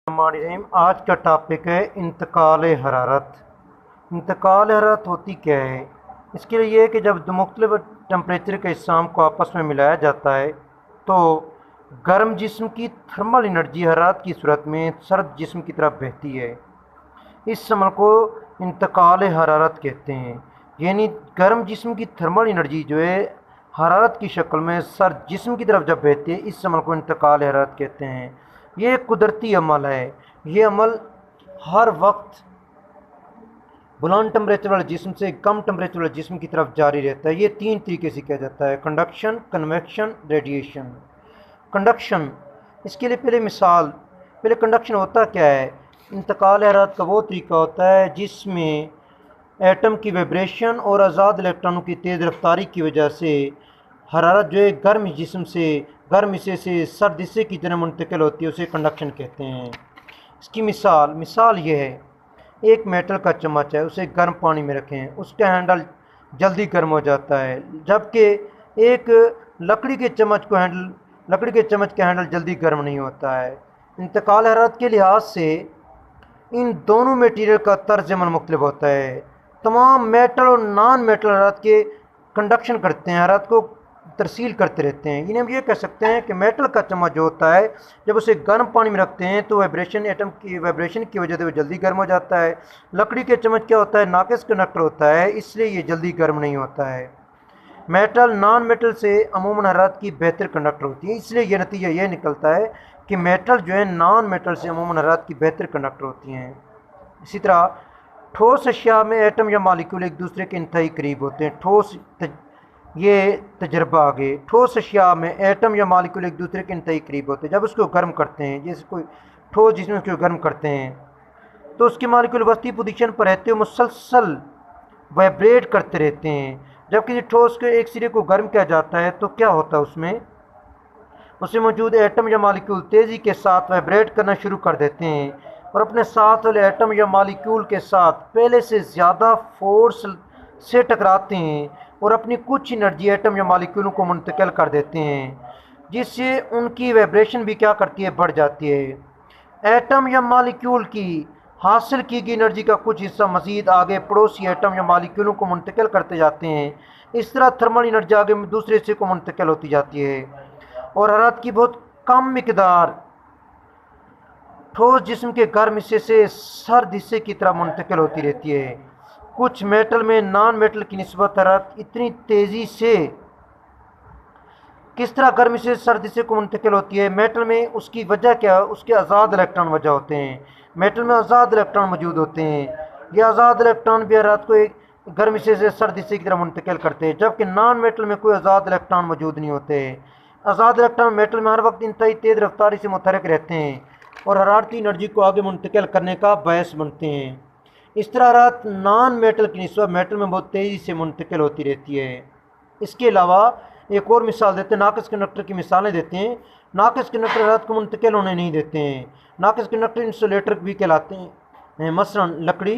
रहीम। आज का टॉपिक है इंतकाल हरारत। इंतकाल हरारत होती क्या है? इसके लिए ये है कि जब मुख्तलिफ टेम्परेचर के अजसाम को आपस में मिलाया जाता है तो गर्म जिस्म की थर्मल एनर्जी हरारत की सूरत में सर्द जिस्म की तरफ बहती है। इस अमल को इंतकाल हरारत कहते हैं। यानी गर्म जिस्म की थर्मल एनर्जी जो है हरारत की शक्ल में सर्द जिस्म की तरफ जब बहती है, इस अमल को इंतकाल हरारत कहते हैं। ये एक कुदरती अमल है। ये अमल हर वक्त बुलंद टेम्परेचर वाले जिस्म से कम टेम्परेचर वाले जिस्म की तरफ जारी रहता है। ये तीन तरीके से किया जाता है: कंडक्शन, कन्वेक्शन, रेडिएशन। कंडक्शन, इसके लिए पहले कंडक्शन होता क्या है? इंतकाल हरारत का वो तरीका होता है जिसमें एटम की वाइब्रेशन और आज़ाद इलेक्ट्रॉनों की तेज़ रफ्तारी की वजह से हरारत जो है गर्म जिस्म से गर्म हिस्से से सर्द हिस्से की तरफ मुंतकिल होती है, उसे कंडक्शन कहते हैं। इसकी मिसाल ये है, एक मेटल का चम्मच है, उसे गर्म पानी में रखें, उसका हैंडल जल्दी गर्म हो जाता है, जबकि एक लकड़ी के चम्मच का हैंडल जल्दी गर्म नहीं होता है। इंतकाल हरारत के लिहाज से इन दोनों मटेरियल का तर्ज अमल मुख्तलिफ होता है। तमाम मेटल और नॉन मेटल हरारत के कंडक्शन करते हैं, हरारत को तरसील करते रहते हैं। इन्हें हम ये कह सकते हैं कि मेटल का चम्मच जो होता है, जब उसे गर्म पानी में रखते हैं तो एटम की वाइब्रेशन की वजह से वो जल्दी गर्म हो जाता है। लकड़ी के चम्मच क्या होता है? नाकिस कंडक्टर होता है, इसलिए ये जल्दी गर्म नहीं होता है। मेटल नॉन मेटल से अमूमन हरारत की बेहतर कंडक्टर होती है, इसलिए यह नतीजा ये निकलता है कि मेटल जो है नॉन मेटल से अमूमन हरारत की बेहतर कंडक्टर होती हैं। इसी तरह ठोस अशिया में एटम या मालिक्यूल एक दूसरे के इंतहाई करीब होते हैं। ये तजर्बा आगे, ठोस अशिया में एटम या मालिक्यूल एक दूसरे के इंतहाई करीब होते हैं। जब उसको गर्म करते हैं, जैसे कोई ठोस जिसमें उसको गर्म करते हैं तो उसके मालिक्यूल वस्ती पोजीशन पर रहते हुए मुसलसल वाइब्रेट करते रहते हैं। जब किसी ठोस के एक सिरे को गर्म किया जाता है तो क्या होता है, उसमें मौजूद एटम या मालिक्यूल तेज़ी के साथ वाइब्रेट करना शुरू कर देते हैं और अपने साथ वाले एटम या मालिक्यूल के साथ पहले से ज़्यादा फोर्स से टकराते हैं और अपनी कुछ एनर्जी एटम या मालिक्यूलों को मुंतकिल कर देते हैं, जिससे उनकी वाइब्रेशन भी क्या करती है? बढ़ जाती है। एटम या मालिक्यूल की हासिल की गई एनर्जी का कुछ हिस्सा मज़ीद आगे पड़ोसी एटम या मालिक्यूलों को मुंतकिल करते जाते हैं। इस तरह थर्मल एनर्जी आगे दूसरे हिस्से को मुंतकिल होती जाती है और हरारत की बहुत कम मिकदार ठोस जिस्म के गर्म हिस्से से सर्द हिस्से की तरफ मुंतकिल होती रहती है। कुछ मेटल में नॉन मेटल की निस्बत हरारत इतनी तेज़ी से किस तरह गर्म हिस्से से सर्द हिस्से को मुंतकिल होती है? मेटल में उसकी वजह क्या है? उसके आज़ाद इलेक्ट्रॉन वजह होते हैं। मेटल में आज़ाद इलेक्ट्रॉन मौजूद होते हैं। ये आज़ाद इलेक्ट्रॉन भी हरारत को एक गर्म हिस्से से सर्द हिस्से की तरफ मुंतकिल करते हैं, जबकि नॉन मेटल में कोई आज़ाद इलेक्ट्रॉन मौजूद नहीं होते। आज़ाद इलेक्ट्रॉन मेटल में हर वक्त इंतहाई तेज़ रफ्तारी से मुतहरक रहते हैं और हरारती एनर्जी को आगे मुंतकिल करने का बायस बनते हैं। इस तरह हरारत नॉन मेटल की निस्बत मेटल में बहुत तेज़ी से मुंतकिल होती रहती है। इसके अलावा एक और मिसाल देते हैं, नाकिस कंडक्टर की मिसालें देते हैं। नाकिस कंडक्टर हरारत को मुंतकिल होने नहीं देते हैं। नाकिस कंडक्टर इंसुलेटर भी कहलाते हैं। मसलन लकड़ी,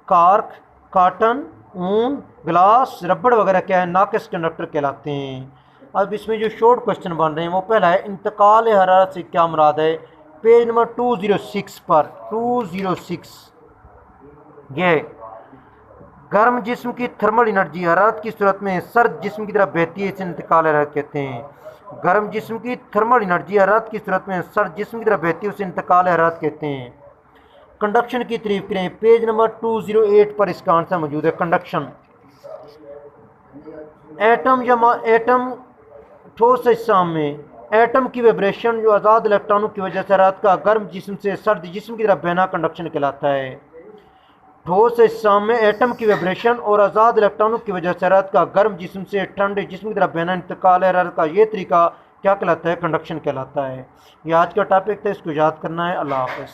कार्क, काटन, ऊन, ग्लास, रबड़ वगैरह क्या है? नाकिस कंडक्टर कहलाते हैं। अब इसमें जो शॉर्ट क्वेश्चन बन रहे हैं वो पहला है, इंतकाल हरारत से क्या मुराद है? पेज नंबर 206 पर 206 ये गर्म जिस्म की थर्मल एनर्जी हरारत की सूरत में सर्द जिस्म की तरफ बहती है, इसे इंतकाल हरारत कहते हैं। गर्म जिस्म की थर्मल एनर्जी हरारत की सूरत में सर्द जिस्म की तरफ बहती है, उसे इंतकाल हरारत कहते हैं। कंडक्शन की तारीफ करें, पेज नंबर 208 पर इसका आंसर मौजूद है। कंडक्शन, एटम ठोस अजसाम में एटम की वाइब्रेशन जो आज़ाद इलेक्ट्रॉनों की वजह से हरारत का गर्म जिस्म से सर्द जिस्म की तरफ बहना कंडक्शन कहलाता है। ठोस अजसाम में एटम की वाइब्रेशन और आज़ाद इलेक्ट्रॉनों की वजह से हरारत का गर्म जिस्म से ठंडे जिस्म की तरफ बहना इंतकाल हरारत का ये तरीका क्या कहलाता है? कंडक्शन कहलाता है। ये आज का टॉपिक था, इसको याद करना है। अल्लाह हाफ़िज़।